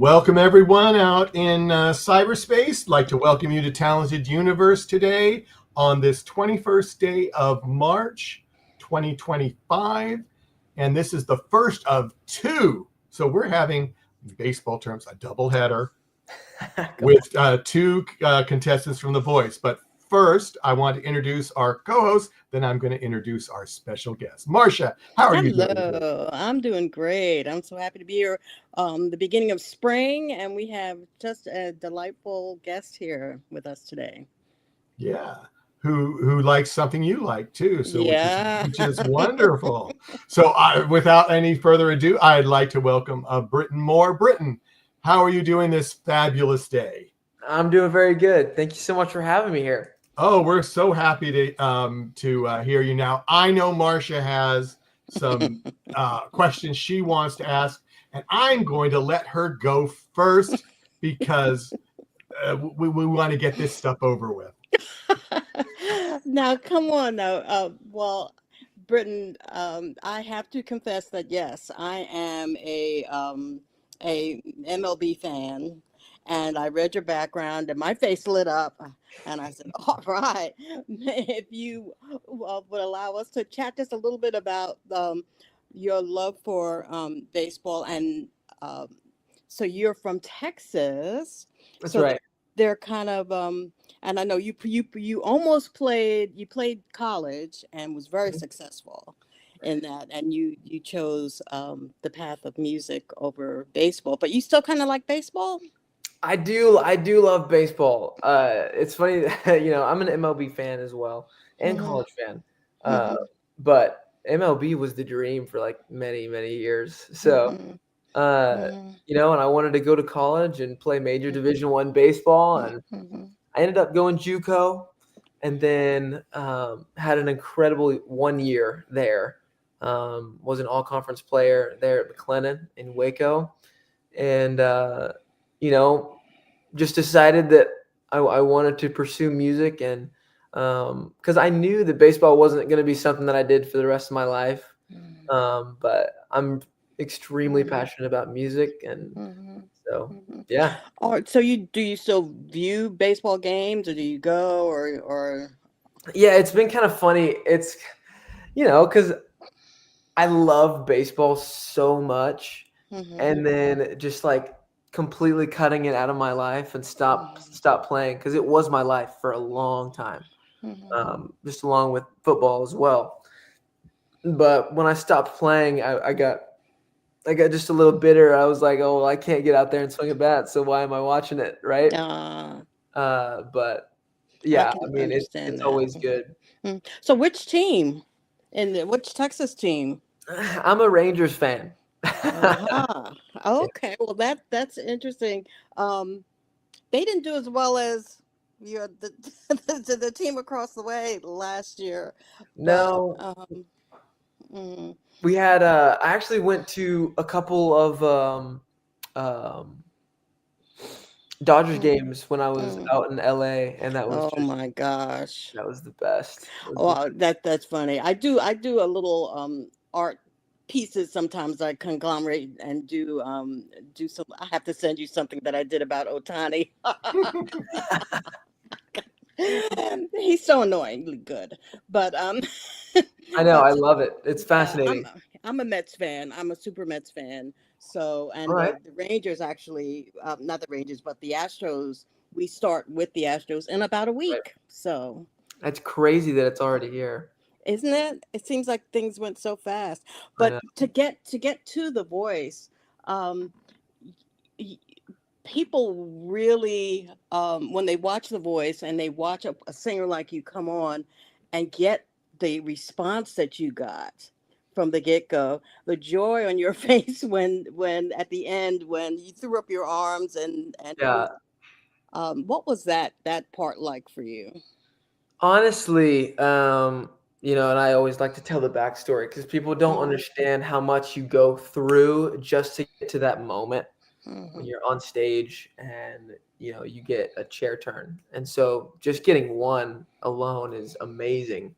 Welcome everyone out in cyberspace. I'd like to welcome you to Talented Universe today on this 21st day of March 2025. And this is the first of two. So we're having, in baseball terms, a doubleheader with two contestants from The Voice. But first, I want to introduce our co-host. Then I'm going to introduce our special guest. Marcia, how are you doing? Hello, I'm doing great. I'm so happy to be here. The beginning of spring, and we have just a delightful guest here with us today. Yeah. Who likes something you like too, so Yeah. which is wonderful. So without any further ado, I'd like to welcome Britton Moore. Britton, how are you doing this fabulous day? I'm doing very good. Thank you so much for having me here. Oh, we're so happy to hear you now. I know Marcia has some questions she wants to ask, and I'm going to let her go first because we want to get this stuff over with. Now, come on now. Britain, I have to confess that yes, I am a MLB fan, and I read your background, and my face lit up, and I said, "All right, if you would allow us to chat just a little bit about your love for baseball, and um, so you're from Texas, That's so right. they're kind of and I know you almost played college and was very successful in that, and you chose the path of music over baseball, but you still kind of like baseball. I do love baseball. It's funny that, I'm an MLB fan as well and Hmm. college fan. Uh, Hmm. but MLB was the dream for like many, many years. So, Hmm. uh, Hmm. and I wanted to go to college and play major Division I baseball, and Hmm. I ended up going JUCO, and then had an incredible 1 year there. Was an all conference player there at McLennan in Waco, and you know, just decided that I wanted to pursue music, and because I knew that baseball wasn't going to be something that I did for the rest of my life. But I'm extremely Hmm. passionate about music, and Hmm. so Hmm. yeah. All right, so you still view baseball games, or do you go, or Yeah, it's been kind of funny. It's because I love baseball so much, Hmm. and then just like completely cutting it out of my life and stop playing because it was my life for a long time, Hmm. just along with football as well. But when I stopped playing, I got just a little bitter. I was like, oh, well, I can't get out there and swing a bat, so why am I watching it, right? uh, But I yeah, I can mean, it's understand that. always good. So which team? Which Texas team? I'm a Rangers fan. Uh-huh. Okay. Well, that's interesting. Um, they didn't do as well as the team across the way last year, but No, mm, we had I actually went to a couple of um Dodgers mm, games when I was mm. out in LA, and Oh my gosh. that was the best. Oh, that's funny. I do a little art pieces sometimes. I conglomerate and do some. I have to send you something that I did about Otani. He's so annoyingly good, but I know, but I love it. It's uh, I'm fascinating. I'm a Mets fan. I'm a super Mets fan. So, All and right, the Rangers actually, not the Rangers, but the Astros. We start with the Astros in about a right. week. So, It's crazy that it's already here. isn't it? It seems like things went so fast. I But know. to get to the voice, um, y- people really, when they watch the voice and they watch a singer like you come on and get the response that you got from the get-go, the joy on your face when at the end when you threw up your arms and Yeah. what was that part like for you? Honestly, and I always like to tell the backstory because people don't Hmm. understand how much you go through just to get to that moment when Hmm. you're on stage and you get a chair turn. And so just getting one alone is amazing.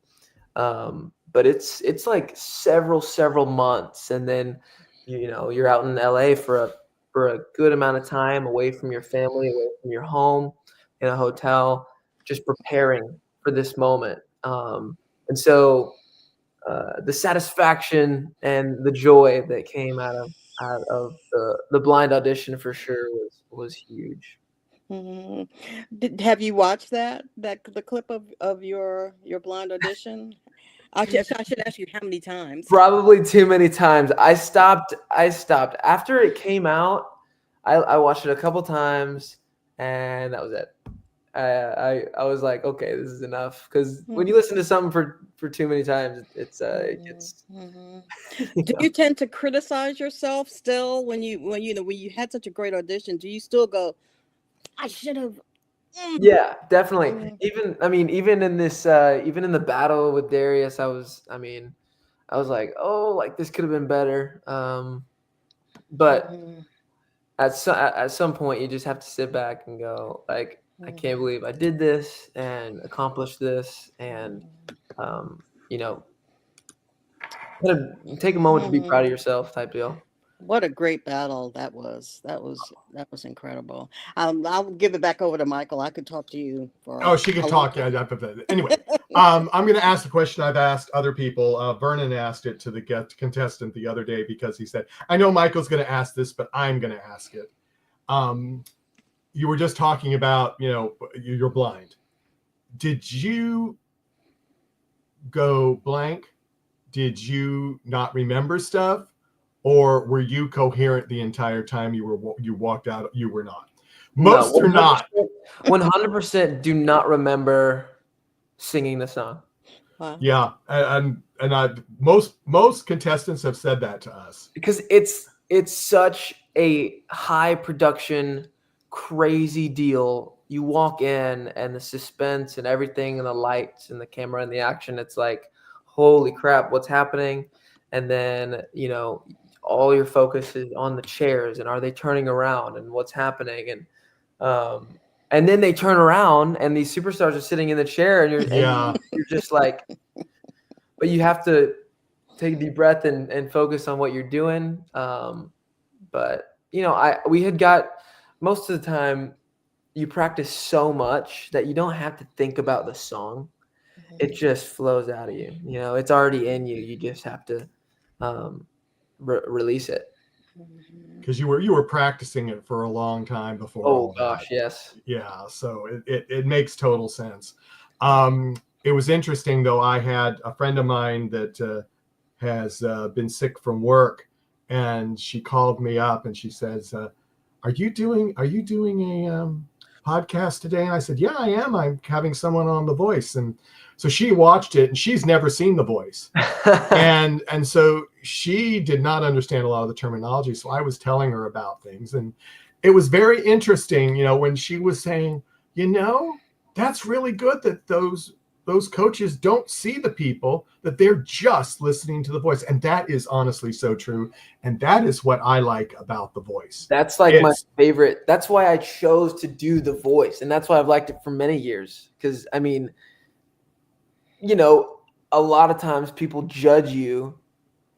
But it's like several months, and then you're out in LA for for a good amount of time away from your family, away from your home, in a hotel, just preparing for this moment. And so the satisfaction and the joy that came out of the blind audition for sure was huge. Mhm. Have you watched that the clip of your blind audition? I should ask you how many times. Probably too many times. I stopped after it came out. I watched it a couple times, and that was it. I was like, okay, this is enough. Because when you Mhm. listen to something for too many times, it Mhm. gets Mhm. you Do know. you tend to criticize yourself still when you had such a great audition? Do you still go, I should have? Mm, Yeah, definitely. mm, Even in this, even in the battle with Darius, I was like, oh, like this could have been better. But mhm, at some point, you just have to sit back and go, like, I can't mhm, believe I did this and accomplished this, and mhm, um, you know, kind of take a moment to be proud mhm. of yourself, type deal. What a great battle that was. That was incredible. I'll give it back over to Michael. I could talk to you for Oh, she could a long talk. time. Yeah. Anyway, I'm going to ask the question I've asked other people. Vernon asked it to the contestant the other day because he said, "I know Michael's going to ask this, but I'm going to ask it." Um, you were just talking about, you're blind. Did you go blank? Did you not remember stuff, or were you coherent the entire time you walked out? You were not. No, Most are not. 100% do not remember singing the song. Wow. Yeah, and most contestants have said that to us. Because it's such a high production, crazy deal. You walk in and the suspense and everything and the lights and the camera and the action, it's like, holy crap, what's happening? And then, all your focus is on the chairs and are they turning around and what's happening, and then they turn around and these superstars are sitting in the chair and Yeah, you're just like, but you have to take a deep breath and focus on what you're doing. But we had got most of the time you practice so much that you don't have to think about the song. It just flows out of you. It's already in you. You just have to um, release it. because you were practicing it for a long time before Oh all that. gosh, yes. Yeah, so it makes total sense. It was interesting though. I had a friend of mine that has been sick from work, and she called me up and she says, "Are you doing a podcast today?" And I said, "Yeah, I am. I'm having someone on The Voice." And so she watched it, and she's never seen The Voice, and so she did not understand a lot of the terminology. So I was telling her about things, and it was very interesting, when she was saying, that's really good that those coaches don't see the people, that they're just listening to the voice. And that is honestly so true. And that is what I like about The Voice. That's like my It's favorite. That's why I chose to do The Voice, and that's why I've liked it for many years. Because a lot of times people judge you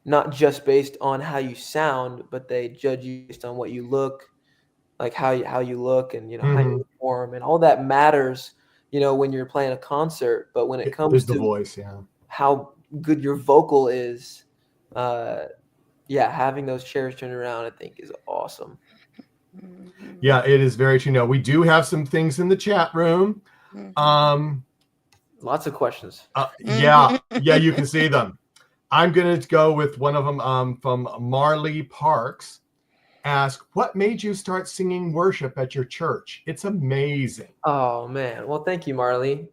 not just based on how you sound, but they judge you based on what you look, like how you look, and how you mhm, perform, and all that matters. When you're playing a concert, but when it comes is The to Voice. Yeah. how good your vocal is, uh, yeah, having those chairs turned around, I think, is awesome. Yeah, it is very true. Now, we do have some things in the chat room. Um, Lots of questions. yeah, you can see them. I'm going to go with one of them from Marley Parks. Ask, what made you start singing worship at your church? It's amazing. Oh man, well, thank you, Marley.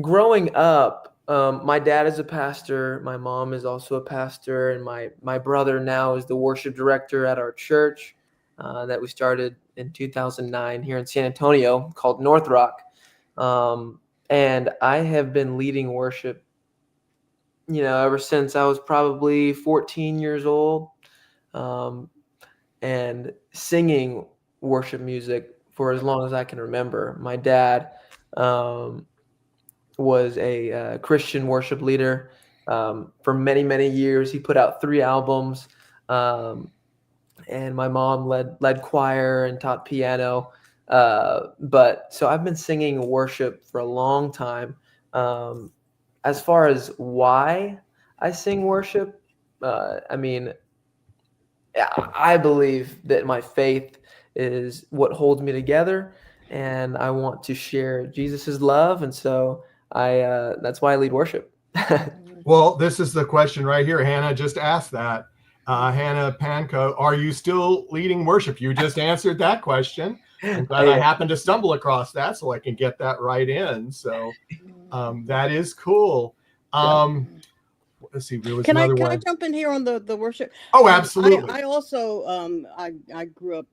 Growing up, my dad is a pastor. My mom is also a pastor, and my brother now is the worship director at our church that we started in 2009 here in San Antonio, called North Rock. And I have been leading worship, ever since I was probably 14 years old, um, and singing worship music for as long as I can remember. My dad. Was a Christian worship leader for many, many years. He put out 3 albums. and my mom led choir and taught piano. But so I've been singing worship for a long time. As far as why I sing worship, I mean, I believe that my faith is what holds me together, and I want to share Jesus's love, and so I that's why I lead worship. Well, this is the question right here. Hannah just asked that. Hannah Panko, are you still leading worship? You just answered that question. I'm glad I happened to stumble across that so I can get that right in. So that is cool. Let's see, there was Can I another one. jump in here on the worship? Oh, absolutely. I also I grew up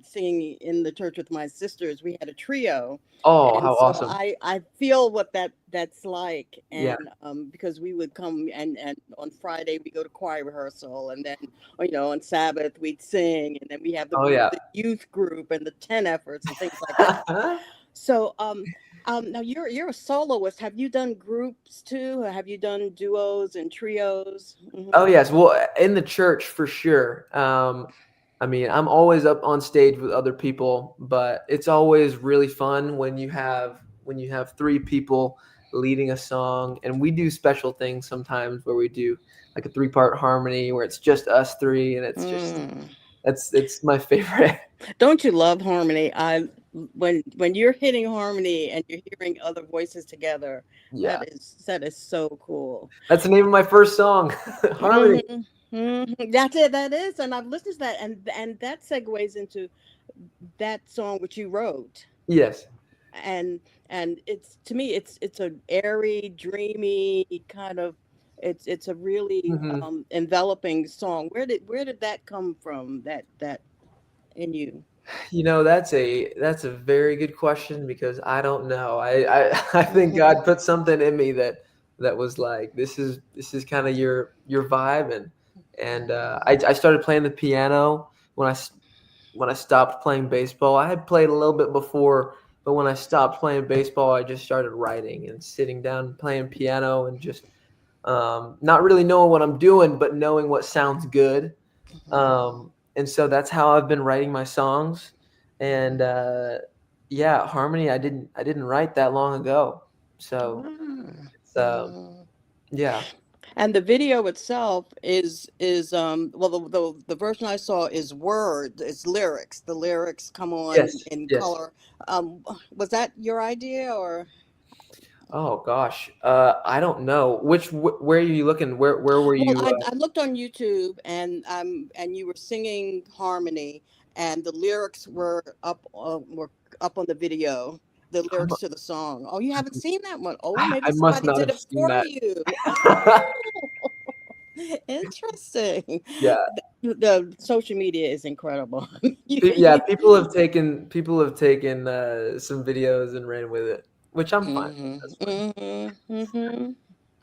singing in the church with my sisters. We had a trio, Oh, and how so awesome! I feel what that's like. Yeah. And because we would come and on Friday we go to choir rehearsal, and then on Sabbath we'd sing, and then we have Oh yeah. the youth group and the 10 efforts and things like that. So now you're a soloist. Have you done groups too? Or have you done duos and trios? Oh yes, well, in the church for sure. I mean, I'm always up on stage with other people, but it's always really fun when you have three people leading a song, and we do special things sometimes where we do like a three-part harmony where it's just us three, and it's just it's my favorite. Don't you love harmony? When you're hitting harmony and you're hearing other voices together, Yeah, that is so cool. that's the name of my first song, Harmony. That's it. That is, and I've listened to that, and that segues into that song which you wrote. Yes. and it's, to me, it's a airy, dreamy kind of, it's a really Hmm. enveloping song. Where did that come from, that in you? That's a very good question because I don't know. I think God put something in me that was like this is kind of your vibe, and I started playing the piano when I stopped playing baseball. I had played a little bit before, but when I stopped playing baseball, I just started writing and sitting down and playing piano and just not really knowing what I'm doing, but knowing what sounds good. And so that's how I've been writing my songs. And yeah, harmony. I didn't write that long ago. So it's yeah. And the video itself is well, the version I saw is words, it's lyrics. The lyrics come on Yes. in Yes. color. Was that your idea, or? Oh gosh. I don't know. Where are you looking? Where were Well, you? I looked on YouTube, and you were singing harmony, and the lyrics were up on the video. The I, mu- lyrics to the song. Oh, you haven't seen that one? Oh, maybe I must somebody not did have it seen for that. you. Oh, interesting. Yeah. The social media is incredible. Yeah, people have taken some videos and ran with it, which I'm fine with. Mhm, That's fine. mhm, mhm.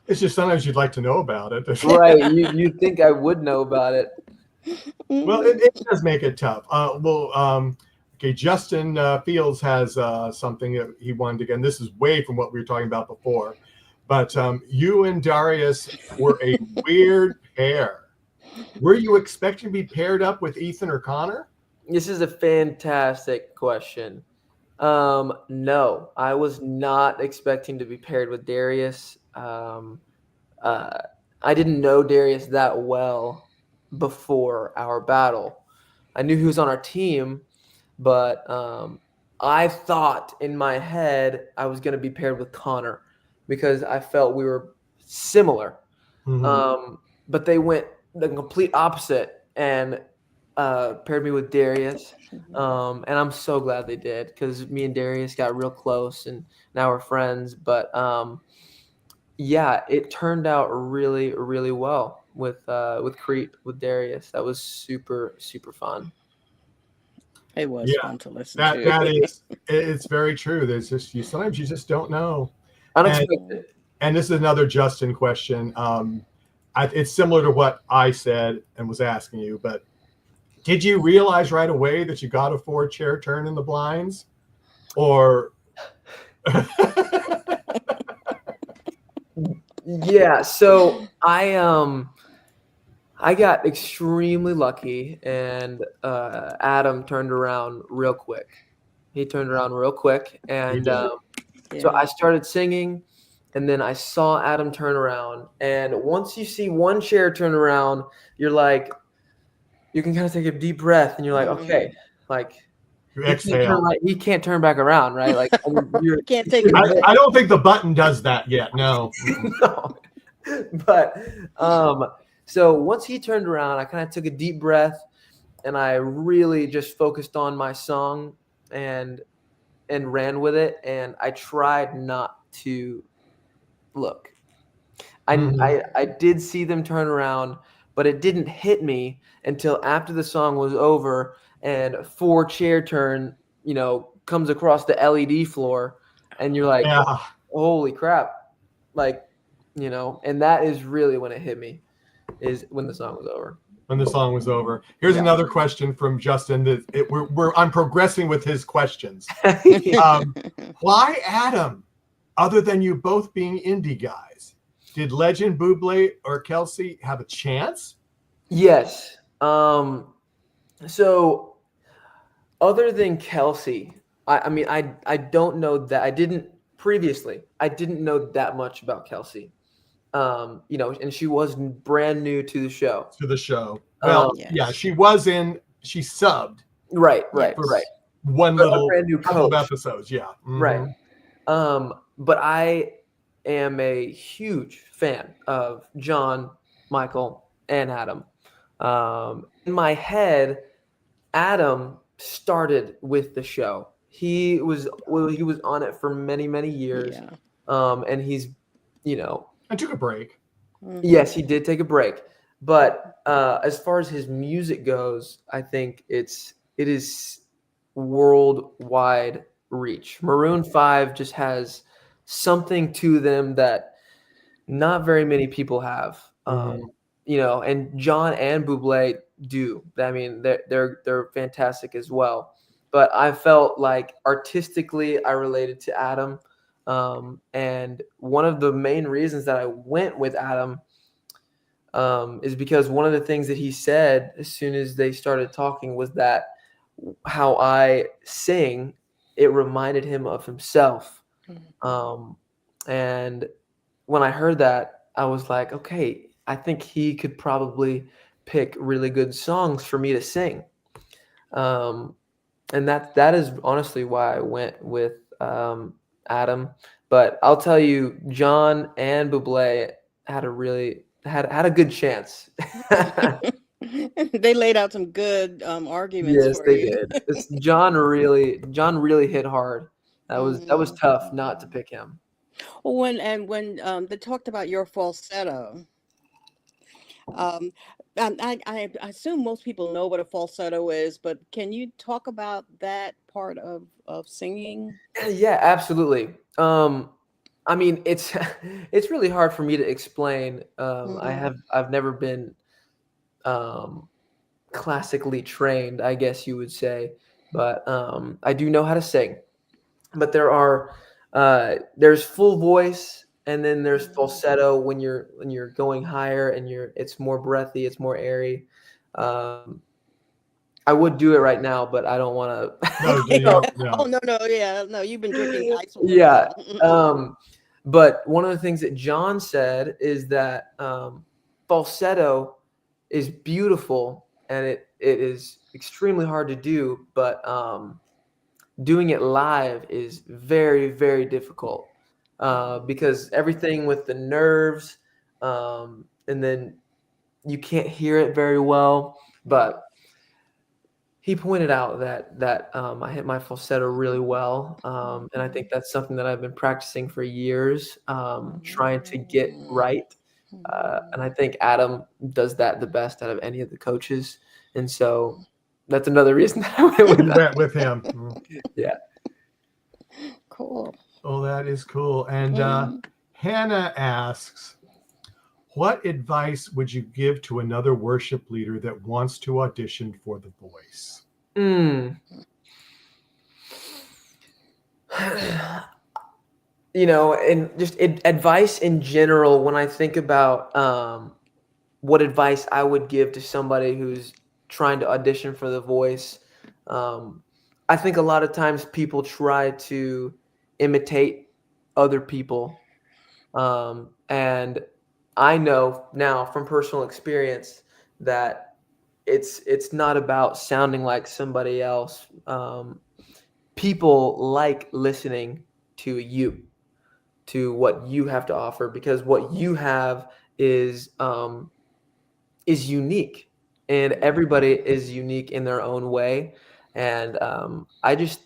It's just sometimes you'd like to know about it. Right. You think I would know about it. Well, Mhm. it does make it tough. Okay, Justin Fields has something that he wanted to get, and this is way from what we were talking about before. But you and Darius were a weird pair. Were you expecting to be paired up with Ethan or Connor? This is a fantastic question. No, I was not expecting to be paired with Darius. Uh, I didn't know Darius that well before our battle. I knew he was on our team, but I thought in my head I was going to be paired with Connor because I felt we were similar. Mm-hmm. But they went the complete opposite and paired me with Darius. And I'm so glad they did because me and Darius got real close and now we're friends. But yeah, it turned out really, really well with Creep with Darius. That was super, super fun. It was Yeah, fun to listen that to. that is it's very true. There's just you sometimes you just don't know. And Unexpected. and this is another Justin question. It's similar to what I said and was asking you, but did you realize right away that you got a four-chair turn in the blinds, or? Yeah, so I got extremely lucky, and Adam turned around real quick. He turned around real quick, He and did. so Yeah. I started singing, and then I saw Adam turn around. And once you see one chair turn around, you're like, you can kind of take a deep breath, and you're like, okay, like You he can't turn exhale. right, he can't turn back around, right? Like, I mean, you're Can't take it back. I don't think the button does that yet. No. no. But so once he turned around, I kind of took a deep breath, and I really just focused on my song and ran with it, and I tried not to look. Mhm. I did see them turn around, but it didn't hit me until after the song was over and 4 chair turn, comes across the LED floor, and you're like, Yeah. holy crap. Like, and that is really when it hit me, is when the song was over. When the song was over. Here's Yeah. another question from Justin. I'm progressing with his questions. Why Adam? Other than you both being indie guys, did Legend, Buble, or Kelsey have a chance? Yes. So other than Kelsey, I mean, I don't know that I didn't know that much about Kelsey. And she was brand new to the show. To the show. Well, yeah, Yes. she subbed Right, Yes. right. one A little brand new couple of coach. episodes. Yeah. Right. Mhm. But I am a huge fan of John, Michael, and Adam. In my head, Adam started with the show. He was on it for many, many years. Yeah. And he's, I took a break. Mhm. yes, he did take a break. But as far as his music goes, I think it is worldwide reach. Maroon 5 just has something to them that not very many people have. Mhm. And John and Buble do. I mean, they're fantastic as well. But I felt like artistically, I related to Adam. And one of the main reasons that I went with Adam is because one of the things that he said as soon as they started talking was that how I sing, it reminded him of himself. Mhm. And when I heard that, I was like, okay, I think he could probably pick really good songs for me to sing. And that is honestly why I went with Adam. But I'll tell you, John and Buble had a really had a good chance. They laid out some good arguments Yes, for they you. did. John really hit hard. That was Mhm. tough not to pick him. When they talked about your falsetto, um, I assume most people know what a falsetto is, but can you talk about that part of singing? Yeah, absolutely. I mean, it's it's really hard for me to explain. Hmm. I've never been um, classically trained, I guess you would say, but I do know how to sing. But there's full voice, and then there's falsetto when you're going higher, and it's more breathy, it's more airy. Um, I would do it right now, but I don't want No, to. you don't. Oh No. no, no, yeah, no, you've been drinking ice water, Yeah. so. But one of the things that John said is that falsetto is beautiful, and it is extremely hard to do, but doing it live is very, very difficult because everything with the nerves, and then you can't hear it very well. But he pointed out that I hit my falsetto really well, and I think that's something that I've been practicing for years, trying to get right. And I think Adam does that the best out of any of the coaches, and so that's another reason that I went with You that. went with him. Yeah. Cool. Oh, that is cool. And Mhm. Hannah asks, what advice would you give to another worship leader that wants to audition for The Voice? Mm. And just advice in general, when I think about what advice I would give to somebody who's trying to audition for The Voice. I think a lot of times people try to imitate other people. And I know now from personal experience that it's not about sounding like somebody else. People like listening to you, to what you have to offer, because what you have is unique, and everybody is unique in their own way. And I just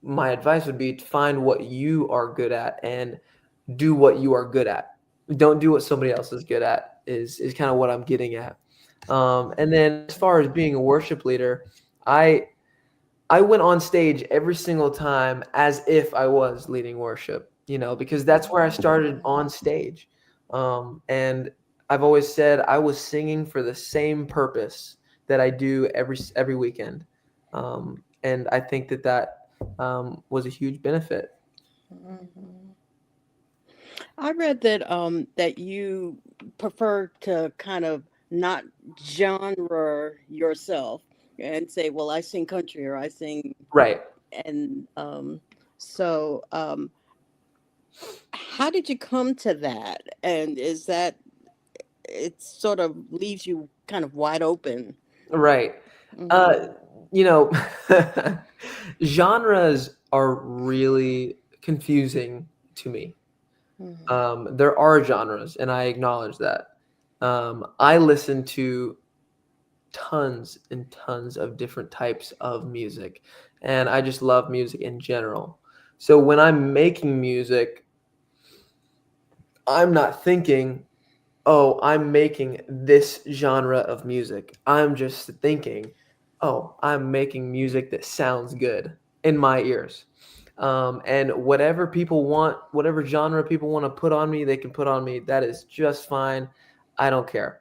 my advice would be to find what you are good at and do what you are good at. Don't do what somebody else is good at. Is kind of what I'm getting at. And then as far as being a worship leader, I I went on stage every single time as if I was leading worship, because that's where I started on stage. And I've always said I was singing for the same purpose that I do every weekend. And I think that was a huge benefit. Mhm. I read that that you prefer to kind of not genre yourself and say, well, I sing country or I sing, Right. and so how did you come to that? And is that it sort of leaves you kind of wide open? Right. Hmm. Uh, you know, genres are really confusing to me. Hmm. There are genres, and I acknowledge that. I listen to tons and tons of different types of music, and I just love music in general. So when I'm making music, I'm not thinking, oh, I'm making this genre of music. I'm just thinking, oh, I'm making music that sounds good in my ears. And whatever people want, whatever genre people want to put on me, they can put on me. That is just fine. I don't care.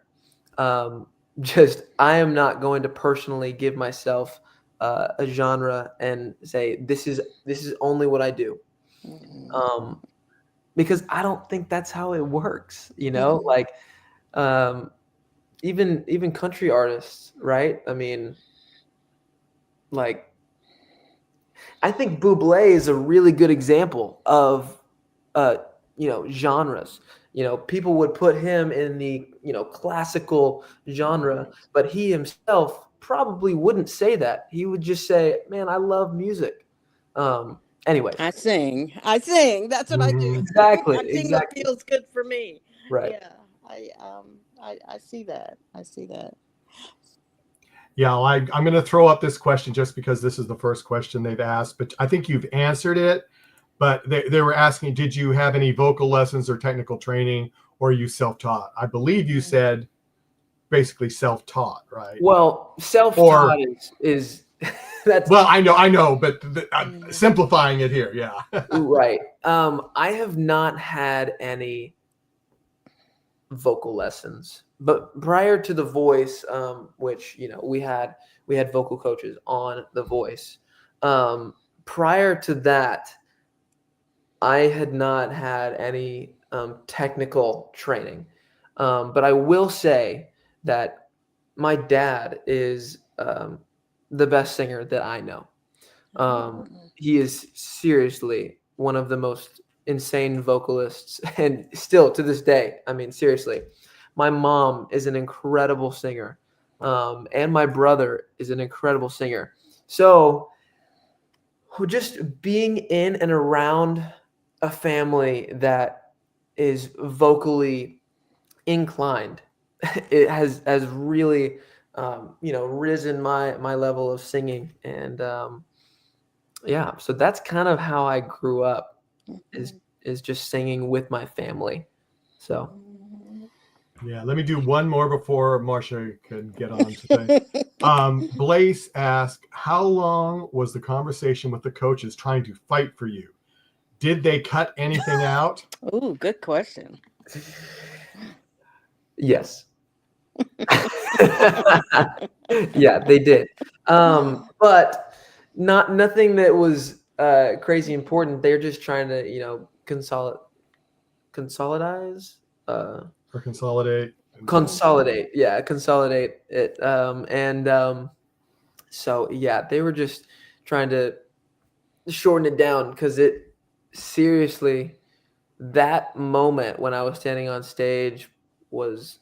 Um, just I am not going to personally give myself a genre and say this is only what I do. Um, because I don't think that's how it works. Like um, even country artists, right? I mean, like I think Buble is a really good example of uh, genres. People would put him in the classical genre, but he himself probably wouldn't say that. He would just say, "Man, I love music." Anyways, I sing. I sing. That's what I do. Mhm. exactly, I sing what exactly, feels good for me. right. Yeah, I see that. I see that. Yeah, well, I'm going to throw up this question just because this is the first question they've asked, but I think you've answered it. But they were asking, did you have any vocal lessons or technical training, or are you self-taught? I believe you said basically self-taught, right? Well, self-taught Or, is that's well, I know, but I'm Mhm. simplifying it here. Yeah. right. I have not had any vocal lessons, but prior to The Voice, which we had vocal coaches on The Voice. Prior to that, I had not had any technical training. But I will say that my dad is the best singer that I know. He is seriously one of the most insane vocalists, and still to this day, I mean, seriously, my mom is an incredible singer, and my brother is an incredible singer. So, just being in and around a family that is vocally inclined, it has really, risen my level of singing, and yeah, so that's kind of how I grew up, is Mhm. is just singing with my family. So, Mhm. Yeah. Let me do one more before Marcia can get on today. Blaise asked, how long was the conversation with the coaches trying to fight for you? Did they cut anything out? Ooh, good question. yes. Yeah, they did. But nothing that was crazy important. They're just trying to, consolidize. Uh, Or consolidate? Consolidate, yeah, consolidate it. So yeah, they were just trying to shorten it down because it seriously, that moment when I was standing on stage was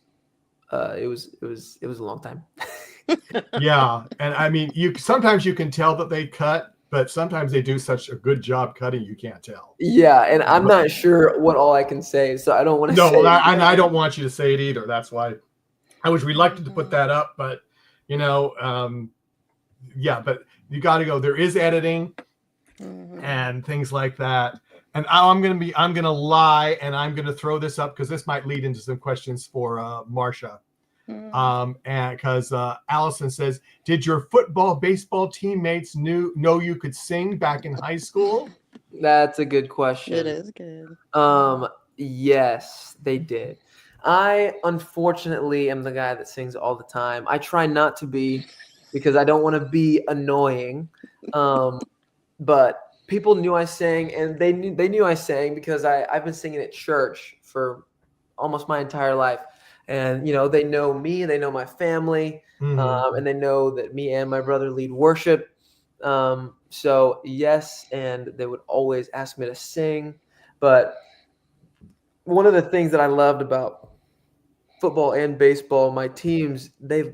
it was a long time. Yeah, and I mean, you sometimes you can tell that they cut, but sometimes they do such a good job cutting you can't tell. Yeah, and I'm But not sure what all I can say, so I don't want to no, say well, it and I again. don't want you to say it either. That's why I was reluctant to put that up, but you know, yeah, but you got to go. There is editing and things like that. And I'm gonna lie, and I'm gonna throw this up because this might lead into some questions for Marcia. And because Allison says, did your football, baseball teammates know you could sing back in high school? That's a good It question. is good. Um, yes, they did. I unfortunately am the guy that sings all the time. I try not to be because I don't want to be annoying. Um, but people knew I sang, and they knew I sang because I've been singing at church for almost my entire life, and they know me, they know my family, Mm-hmm. and they know that me and my brother lead worship. So yes, and they would always ask me to sing, but one of the things that I loved about football and baseball, my teams, they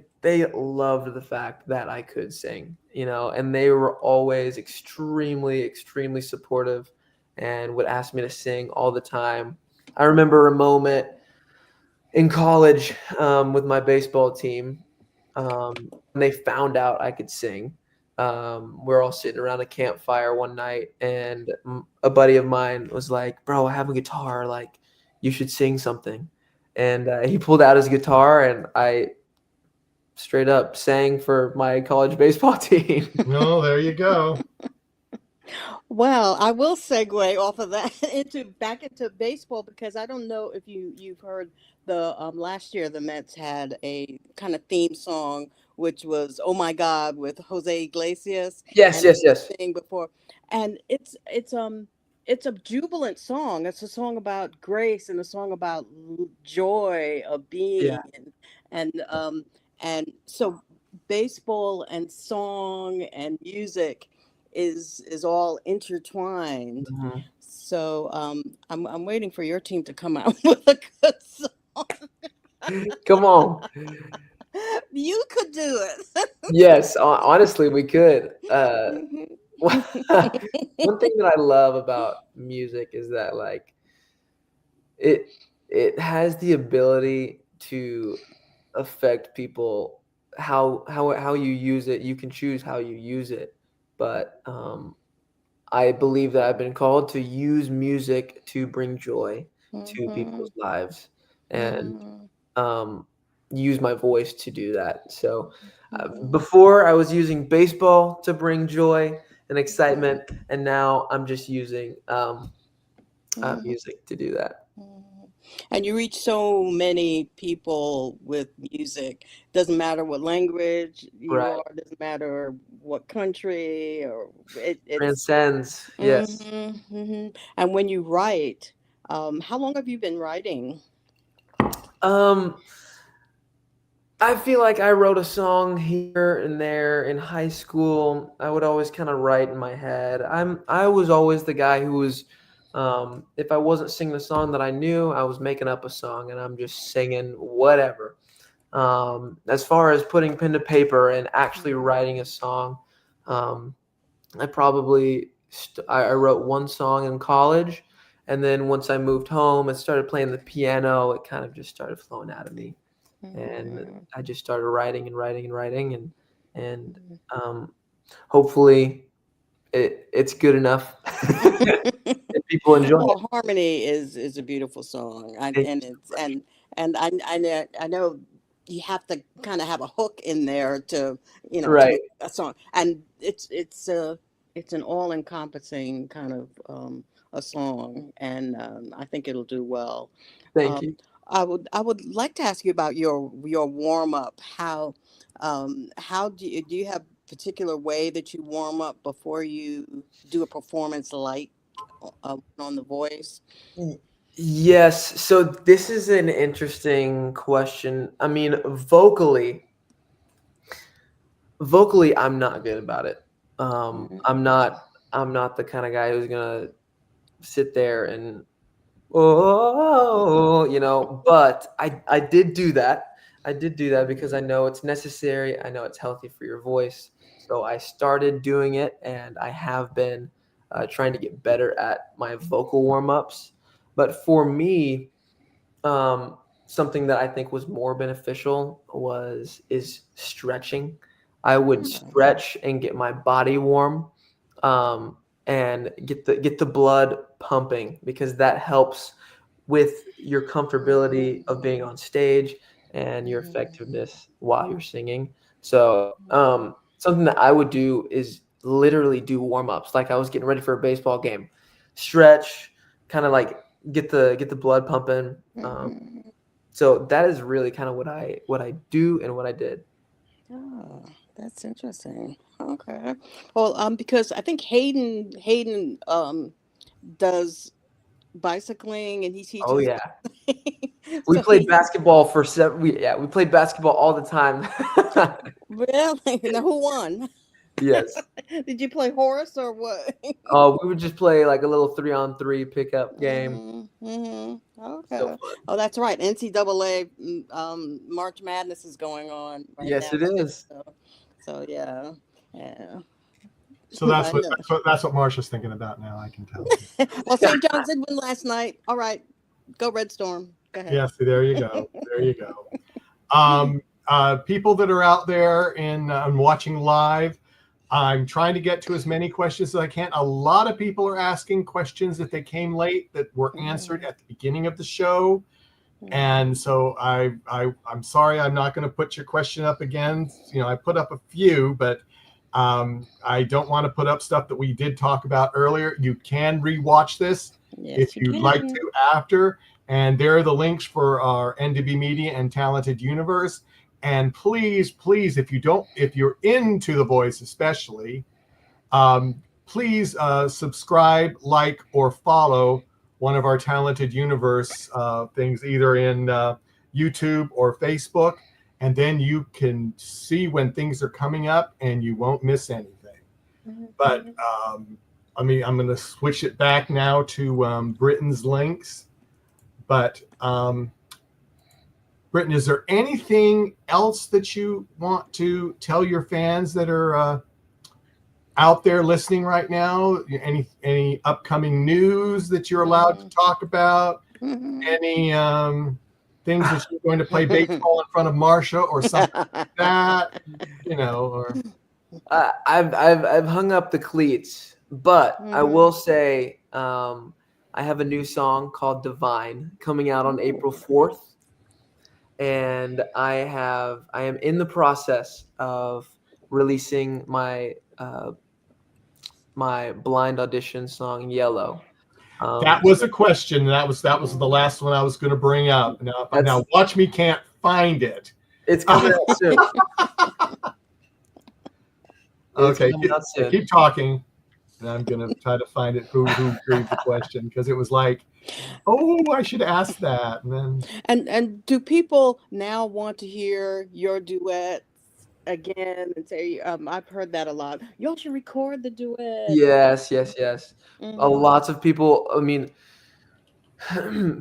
loved the fact that I could sing, and they were always extremely, extremely supportive and would ask me to sing all the time. I remember a moment in college with my baseball team when they found out I could sing. We're all sitting around a campfire one night, and a buddy of mine was like, "Bro, I have a guitar. Like, you should sing something." And he pulled out his guitar, and I straight up sang for my college baseball team. No, there you go. Well, I will segue off of that into back into baseball because I don't know if you've heard the last year the Mets had a kind of theme song which was "Oh My God" with Jose Iglesias, Yes, and he yes, yes. sang before, and it's a jubilant song. It's a song about grace and a song about joy of Yeah. being, and so baseball and song and music is all intertwined. Mhm. So I'm waiting for your team to come out with a good song. Come on. You could do it. Yes, honestly, we could. Mhm. One thing that I love about music is that like it it has the ability to affect people how you use it. You can choose how you use it, but I believe that I've been called to use music to bring joy to Mhm. people's lives and Mhm. um, use my voice to do that. So Mhm. before I was using baseball to bring joy and excitement, and now I'm just using Mhm. music to do that. Mhm. And you reach so many people with music. Doesn't matter what language you Right. are. Doesn't matter what country or it's. Transcends. Yes. Hmm. And when you write, how long have you been writing? Um, I feel like I wrote a song here and there in high school. I would always kind of write in my head. I was always the guy who was if I wasn't singing the song that I knew, I was making up a song and I'm just singing whatever. As far as putting pen to paper and actually writing a song, um, I wrote one song in college, and then once I moved home and started playing the piano, it kind of just started flowing out of me, and Mhm. I just started writing and writing and writing, and um, hopefully it's good enough that people enjoy it. Well, Harmony is a beautiful song, Thank you and so it's much. I know you have to kind of have a hook in there to to Right. make a song, and it's an all encompassing kind of a song, and I think it'll do well. Thank Um, you. I would like to ask you about your warm up. How do you have particular way that you warm up before you do a performance like on The Voice? Yes. So this is an interesting question. I mean, vocally, I'm not good about it. I'm Mhm. not. I'm not the kind of guy who's gonna sit there and oh, but I did do that. I did do that because I know it's necessary. I know it's healthy for your voice. So I started doing it, and I have been trying to get better at my vocal warm-ups. But for me, something that I think was more beneficial is stretching. I would Mhm. stretch and get my body warm, um, and get the blood pumping because that helps with your comfortability of being on stage and your effectiveness while you're singing. So, something that I would do is literally do warm ups, like I was getting ready for a baseball game, stretch, kind of like get the blood pumping. Mhm. So that is really kind of what I do and what I did. Oh, that's interesting. Okay. Well, because I think Hayden does bicycling and he Oh teaches. yeah, we So played he basketball for we played basketball all the time. really now who won? Yes. Did you play horse or what? We would just play like a little 3-on-3 pickup game. So Okay. fun. Oh, that's right. NCAA March Madness is going on right Yes, now it too. is. So yeah, yeah. So that's I what know. that's what Marsha's thinking about now. I can tell. Well, St. John's did win last night. All right, go Red Storm. Go ahead. Yeah, see, there you go. There you go. People that are out there and watching live, I'm trying to get to as many questions as I can. A lot of people are asking questions that they came late that were answered Mhm, at the beginning of the show. And mhm, so I'm sorry I'm not going to put your question up again. I put up a few, but I don't want to put up stuff that we did talk about earlier. You can rewatch this if yes, you you'd like can. to after. And there are the links for our NDB Media and Talented Universe. And please, please, if you're into The Voice, especially, please subscribe, like, or follow one of our Talented Universe things, either in YouTube or Facebook. And then you can see when things are coming up and you won't miss anything. But Mhm. I'm going to switch it back now to Britton's links. But Britton, is there anything else that you want to tell your fans that are out there listening right now? Any upcoming news that you're allowed to Mhm. talk about? Mhm. Any things that you're going to play baseball in front of Marsha or something like that? Or I've hung up the cleats, but I will Mhm. say I have a new song called Divine coming out on April Ooh. 4th, and I am in the process of releasing my blind audition song Yellow. that was So a question. That was the Mhm. last one I was going to bring up. Now that's watch me can't find it. it's coming out soon. It's Okay, coming out soon. keep talking, and I'm gonna try to find it. Who agreed the question? Because it was like, oh, I should ask that, and then And do people now want to hear your duets again and say, I've heard that a lot. Y'all should record the duet. Yes, yes, yes. Mm-hmm. Lots of people. I mean,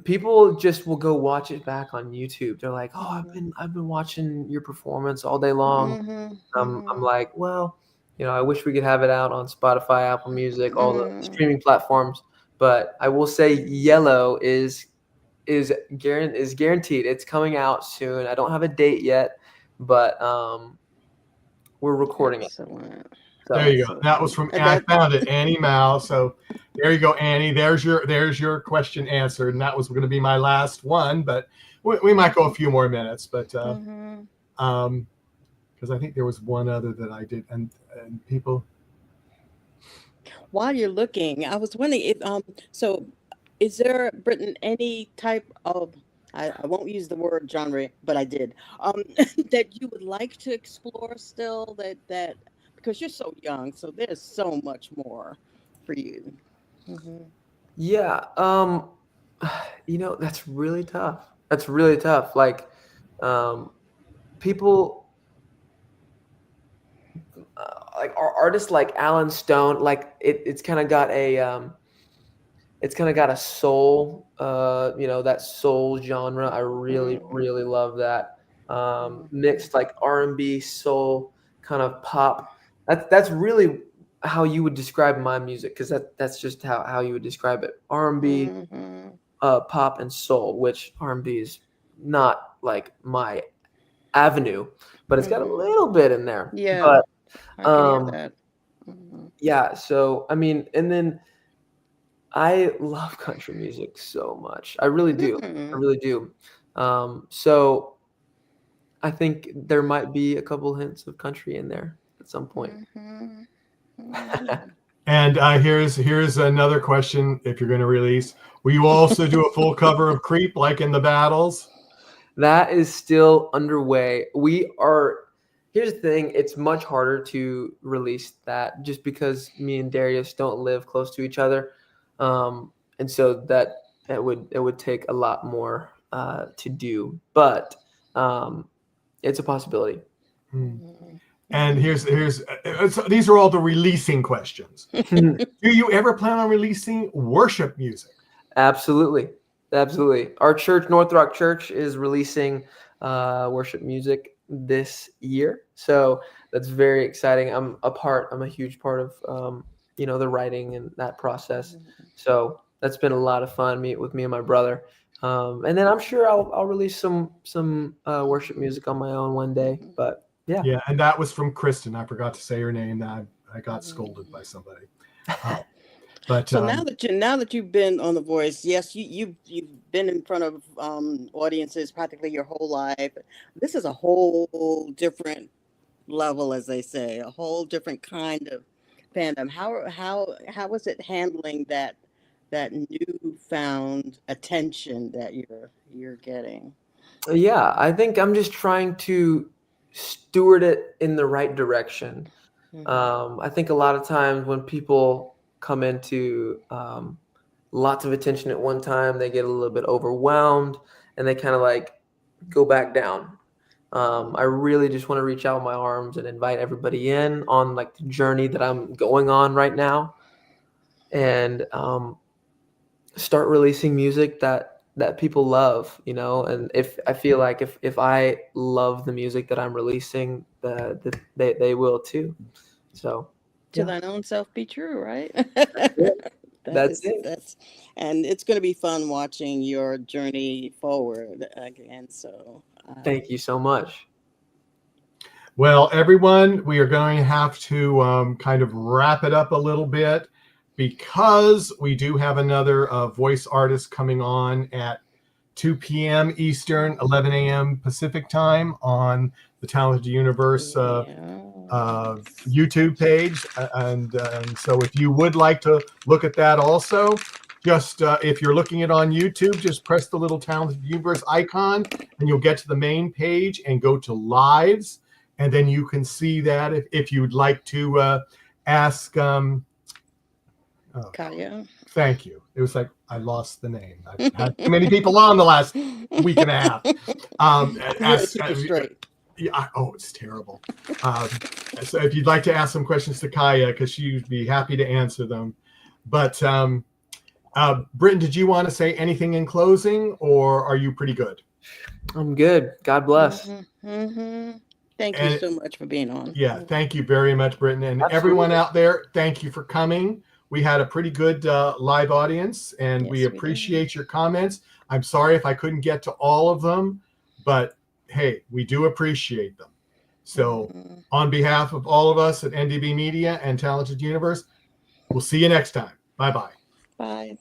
people just will go watch it back on YouTube. They're like, "Oh, Mm-hmm. I've been watching your performance all day long." Mm-hmm. I'm Mm-hmm. like, "Well, I wish we could have it out on Spotify, Apple Music, all the Mm-hmm. streaming platforms." But I will say, Yellow is guaranteed. It's coming out soon. I don't have a date yet, but we're recording it. Excellent. there So you go. That was Excellent. from And I that found it, Annie Mao. So there you go, Annie. There's your question answered, and that was going to be my last one, but we might go a few more minutes, but mm-hmm. um, because I think there was one other that I did, and people. While you're looking, I was wondering if so is there, Britain, any type of I won't use the word genre, but I did. That you would like to explore still that because you're so young, so there's so much more for you. Hmm. yeah, That's really tough. That's really tough. Like, people, like artists like Alan Stone, like it's kind of got a soul, that soul genre. I really, really love that. Mixed like R&B, soul, kind of pop. That's really how you would describe my music, because that's just how you would describe it. R&B, pop, and soul, which R&B is not like my avenue, but it's got a little bit in there. Yeah, But I can hear that. yeah, so I mean, and then I love country music so much. I really do. I really do. So I think there might be a couple hints of country in there at some point. And here's another question: if you're going to release, will you also do a full cover of "Creep" like in the battles? That is still underway. Here's the thing, it's much harder to release that just because me and Darius don't live close to each other. And so it would take a lot more to do, but it's a possibility. And these are all the releasing questions. Do you ever plan on releasing worship music? Absolutely. Our church, North Rock Church, is releasing worship music this year, so that's very exciting. I'm a huge part of the writing and that process. So that's been a lot of fun with me and my brother. And then I'm sure I'll release some worship music on my own one day. But yeah. Yeah, and that was from Kristen. I forgot to say her name. I got scolded by somebody. But so now that you've been on The Voice, yes, you've been in front of audiences practically your whole life. This is a whole different level, as they say, a whole different kind of fandom. How was it handling that newfound attention that you're getting? Yeah, I think I'm just trying to steward it in the right direction. I think a lot of times when people come into lots of attention at one time, they get a little bit overwhelmed and they kind of like go back down. I really just want to reach out with my arms and invite everybody in on like the journey that I'm going on right now, and start releasing music that people love, and if I feel like if I love the music that I'm releasing, they will too. So To thine own self be true, right? that's it. And it's going to be fun watching your journey forward again. So Thank you so much. well, everyone, we are going to have to kind of wrap it up a little bit, because we do have another voice artist coming on at 2 p.m. Eastern, 11 a.m. Pacific time on the Talented Universe YouTube page. And so if you would like to look at that also, just if you're looking it on YouTube, just press the little Talented Universe icon and you'll get to the main page and go to lives. And then you can see that if you'd like to ask Kaya. Thank you. It was like I lost the name. I've had too many people on the last week and a half. Yeah, it's terrible. So if you'd like to ask some questions to Kaya, because she'd be happy to answer them. But Britton, did you want to say anything in closing, or are you pretty good? I'm good. God bless. Thank you so much for being on. Yeah, thank you very much, Britton. And everyone out there, thank you for coming. We had a pretty good live audience, and we appreciate your comments. I'm sorry if I couldn't get to all of them, but hey, we do appreciate them. So on behalf of all of us at NDB Media and Talented Universe, we'll see you next time. Bye-bye. Bye.